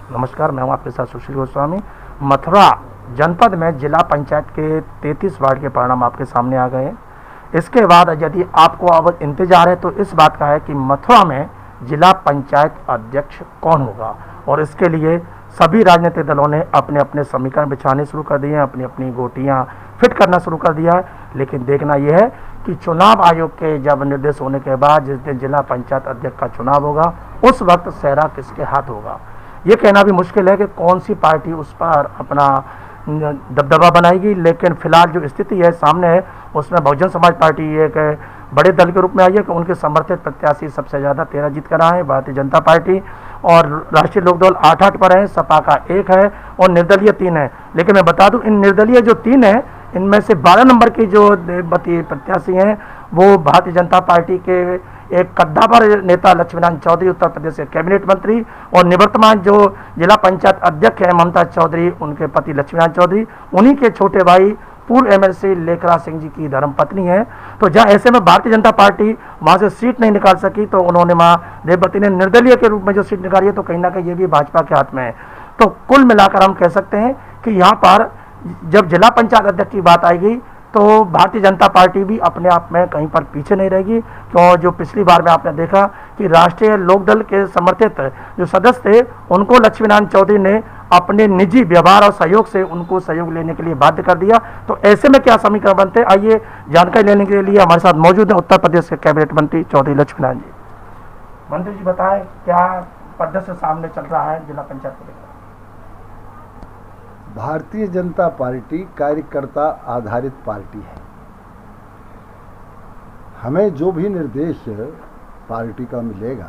नमस्कार, मैं हूं आपके साथ सुशील गोस्वामी। मथुरा जनपद में जिला पंचायत के 33 वार्ड के परिणाम आपके सामने आ गए हैं। इसके बाद यदि आपको अब इंतजार है तो इस बात का है कि मथुरा में जिला पंचायत अध्यक्ष कौन होगा, और इसके लिए सभी राजनीतिक दलों ने अपने अपने समीकरण बिछाने शुरू कर दिए हैं, अपनी अपनी गोटियां फिट करना शुरू कर दिया है। लेकिन देखना यह है कि चुनाव आयोग के जब निर्देश होने के बाद जिस दिन जिला पंचायत अध्यक्ष का चुनाव होगा उस वक्त सेहरा किसके हाथ होगा, ये कहना भी मुश्किल है कि कौन सी पार्टी उस पर अपना दबदबा बनाएगी। लेकिन फिलहाल जो स्थिति है सामने है उसमें बहुजन समाज पार्टी एक बड़े दल के रूप में आई है कि उनके समर्थित प्रत्याशी सबसे ज़्यादा 13 जीत कर आए हैं। भारतीय जनता पार्टी और राष्ट्रीय लोकदल 8-8 पर है, सपा का 1 है और निर्दलीय 3 है। लेकिन मैं बता दूं, इन निर्दलीय जो 3 है इनमें से 12 नंबर की जो प्रत्याशी हैं वो भारतीय जनता पार्टी के एक कद्दावर नेता लक्ष्मीनारायण चौधरी, उत्तर प्रदेश के कैबिनेट मंत्री, और निवर्तमान जो जिला पंचायत अध्यक्ष है ममता चौधरी, उनके पति लक्ष्मीनारायण चौधरी, उन्हीं के छोटे भाई पूर्व एमएलसी लेखराज सिंह जी की धर्मपत्नी है। तो जहाँ ऐसे में भारतीय जनता पार्टी वहाँ से सीट नहीं निकाल सकी तो उन्होंने माँ देववती ने निर्दलीय के रूप में जो सीट निकाली है, तो कहीं ना कहीं ये भी भाजपा के हाथ में है। तो कुल मिलाकर हम कह सकते हैं कि यहाँ पर जब जिला पंचायत अध्यक्ष की बात आएगी तो भारतीय जनता पार्टी भी अपने आप में कहीं पर पीछे नहीं रहेगी। क्यों, जो पिछली बार में आपने देखा कि राष्ट्रीय लोकदल के समर्थित जो सदस्य थे उनको लक्ष्मीनारायण चौधरी ने अपने निजी व्यवहार और सहयोग से उनको सहयोग लेने के लिए बाध्य कर दिया। तो ऐसे में क्या समीकरण बनते हैं, आइए जानकारी लेने के लिए हमारे साथ मौजूद है उत्तर प्रदेश के कैबिनेट मंत्री चौधरी लक्ष्मीनारायण जी। मंत्री जी बताएं क्या परिदृश्य सामने चल रहा है जिला पंचायत को लेकर। भारतीय जनता पार्टी कार्यकर्ता आधारित पार्टी है। हमें जो भी निर्देश पार्टी का मिलेगा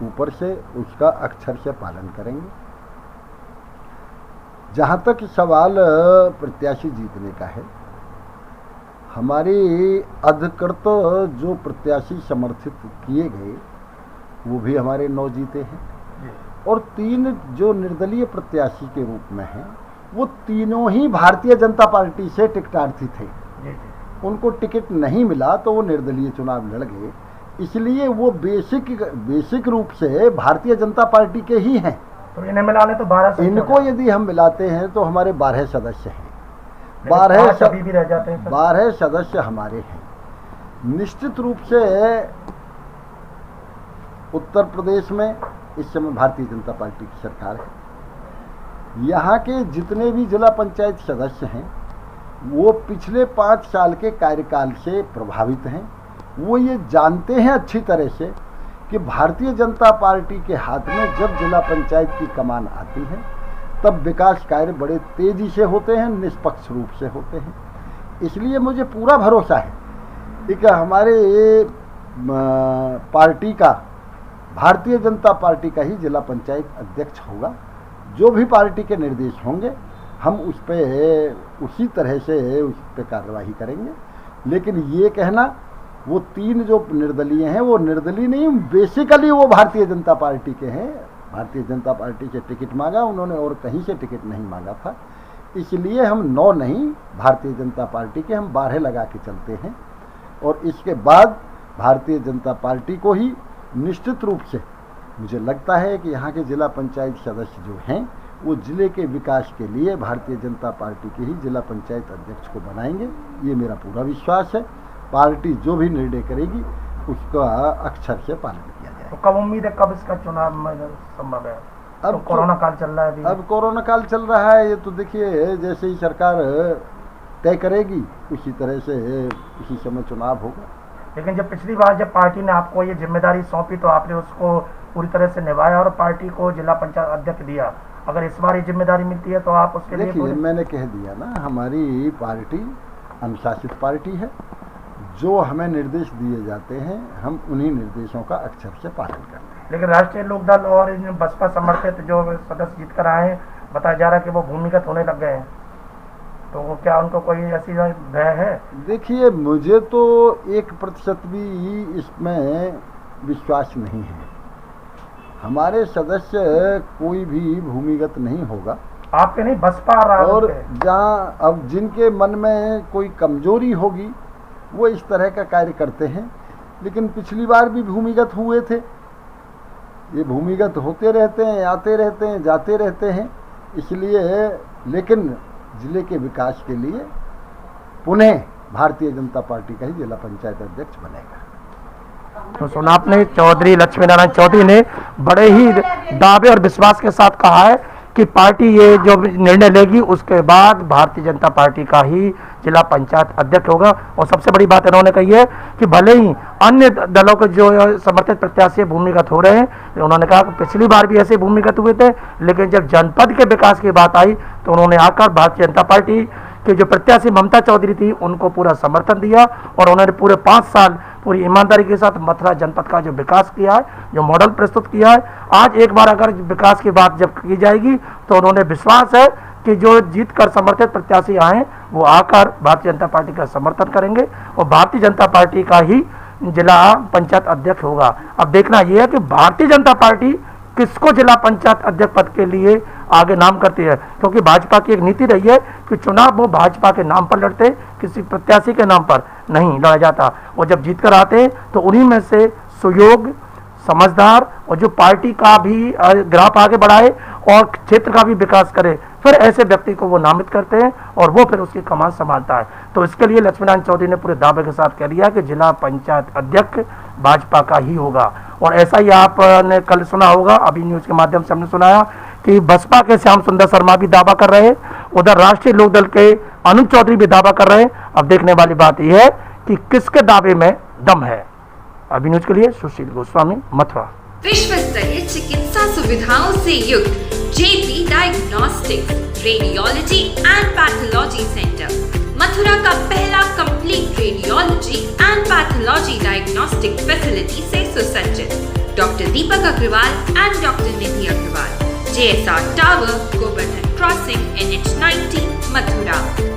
ऊपर से उसका अक्षर से पालन करेंगे। जहां तक सवाल प्रत्याशी जीतने का है, हमारी अधिकृत जो प्रत्याशी समर्थित किए गए वो भी हमारे 9 जीते हैं, और 3 जो निर्दलीय प्रत्याशी के रूप में हैं वो तीनों ही भारतीय जनता पार्टी से टिकटार्थी थे। उनको टिकट नहीं मिला तो वो निर्दलीय चुनाव लड़ गए, इसलिए वो बेसिक रूप से भारतीय जनता पार्टी के ही हैं। तो इन्हें मिलाने तो 12 इनको यदि हम मिलाते हैं तो हमारे 12 सदस्य हैं, 12 सदस्य हमारे हैं। निश्चित रूप से उत्तर प्रदेश में इस समय भारतीय जनता पार्टी की सरकार है। यहाँ के जितने भी जिला पंचायत सदस्य हैं वो पिछले 5 साल के कार्यकाल से प्रभावित हैं। वो ये जानते हैं अच्छी तरह से कि भारतीय जनता पार्टी के हाथ में जब जिला पंचायत की कमान आती है तब विकास कार्य बड़े तेजी से होते हैं, निष्पक्ष रूप से होते हैं। इसलिए मुझे पूरा भरोसा है कि हमारे पार्टी का, भारतीय जनता पार्टी का ही जिला पंचायत अध्यक्ष होगा। जो भी पार्टी के निर्देश होंगे हम उस पर उसी तरह से उस पर कार्रवाई करेंगे। लेकिन ये कहना वो 3 जो निर्दलीय हैं वो निर्दलीय नहीं, बेसिकली वो भारतीय जनता पार्टी के हैं। भारतीय जनता पार्टी से टिकट मांगा उन्होंने और कहीं से टिकट नहीं मांगा था, इसलिए हम 9 नहीं भारतीय जनता पार्टी के हम 12 लगा के चलते हैं। और इसके बाद भारतीय जनता पार्टी को ही निश्चित रूप से मुझे लगता है कि यहाँ के जिला पंचायत सदस्य जो हैं वो जिले के विकास के लिए भारतीय जनता पार्टी के ही जिला पंचायत अध्यक्ष को बनाएंगे। ये मेरा पूरा विश्वास है। पार्टी जो भी निर्णय करेगी उसका अक्षर से पालन किया जाए। तो कब उम्मीद है, कब इसका चुनाव संभव है? अब तो कोरोना काल चल रहा है अभी। अब कोरोना काल चल रहा है, ये तो देखिए जैसे ही सरकार तय करेगी उसी तरह से उसी समय चुनाव होगा। लेकिन जब पिछली बार जब पार्टी ने आपको ये जिम्मेदारी सौंपी तो आपने उसको पूरी तरह से निभाया और पार्टी को जिला पंचायत अध्यक्ष दिया। अगर इस बार ये जिम्मेदारी मिलती है तो आप उसके लिए देखिए, मैंने कह दिया ना, हमारी पार्टी अनुशासित पार्टी है। जो हमें निर्देश दिए जाते हैं हम उन्हीं निर्देशों का अक्षर से पालन करते हैं। लेकिन राष्ट्रीय लोकदल और बसपा समर्थित जो सदस्य जीत कर आए हैं, बताया जा रहा है कि वो भूमिगत होने लग गए हैं, तो क्या उनको कोई ऐसी भय है? देखिए, मुझे तो 1% भी इसमें विश्वास नहीं है। हमारे सदस्य कोई भी भूमिगत नहीं होगा। आपके नहीं, बसपा और जहाँ अब जिनके मन में कोई कमजोरी होगी वो इस तरह का कार्य करते हैं। लेकिन पिछली बार भी भूमिगत हुए थे, ये भूमिगत होते रहते हैं, आते रहते हैं, जाते रहते हैं, इसलिए लेकिन जिले के विकास के लिए पुनः भारतीय जनता पार्टी का ही जिला पंचायत अध्यक्ष बनेगा। तो सुना आपने, चौधरी लक्ष्मी नारायण चौधरी ने बड़े ही दावे और विश्वास के साथ कहा है कि पार्टी ये जो निर्णय लेगी उसके बाद भारतीय जनता पार्टी का ही जिला पंचायत अध्यक्ष होगा। और सबसे बड़ी बात इन्होंने कही है कि भले ही अन्य दलों के जो समर्थित प्रत्याशी भूमिगत हो रहे हैं, उन्होंने कहा कि पिछली बार भी ऐसे भूमिगत हुए थे, लेकिन जब जनपद के विकास की बात आई तो उन्होंने आकर भारतीय जनता पार्टी कि जो प्रत्याशी ममता चौधरी थी उनको पूरा समर्थन दिया और उन्होंने पूरे 5 साल पूरी ईमानदारी के साथ मथुरा जनपद का जो विकास किया है, जो मॉडल प्रस्तुत किया है, आज एक बार अगर विकास की बात जब की जाएगी तो उन्होंने विश्वास है कि जो जीत कर समर्थित प्रत्याशी आए वो आकर भारतीय जनता पार्टी का समर्थन करेंगे और भारतीय जनता पार्टी का ही जिला पंचायत अध्यक्ष होगा। अब देखना यह है कि भारतीय जनता पार्टी किसको जिला पंचायत अध्यक्ष पद के लिए आगे नाम करती है, क्योंकि भाजपा की एक नीति रही है कि चुनाव वो भाजपा के नाम पर लड़ते, किसी प्रत्याशी के नाम पर नहीं लड़ा जाता। और जब जीत कर आते हैं तो उन्हीं में से सुयोग, समझदार और जो पार्टी का भी ग्राफ आगे बढ़ाए और क्षेत्र का भी विकास करे, फिर ऐसे व्यक्ति को वो नामित करते हैं और वो फिर उसकी कमान संभालता है। तो इसके लिए लक्ष्मीनारायण चौधरी ने पूरे दावे के साथ कह दिया कि जिला पंचायत अध्यक्ष भाजपा का ही होगा। और ऐसा ही आपने कल सुना होगा, अभी न्यूज के माध्यम से हमने सुनाया कि बसपा के श्याम सुंदर शर्मा भी दावा कर रहे हैं, उधर राष्ट्रीय लोकदल के अनुज चौधरी भी दावा कर रहे हैं। अब देखने वाली बात यह है कि किसके दावे में दम है। अभी न्यूज के लिए सुशील गोस्वामी, मथुरा। विश्व स्तरीय चिकित्सा सुविधाओं से युक्त JP diagnostics, radiology and pathology centre, Mathura का पहला complete radiology and pathology diagnostic facility से सुसज्जित। Doctor Deepak Agarwal and doctor Nidhi Agarwal, JSR tower, Govardhan crossing, NH90, Mathura.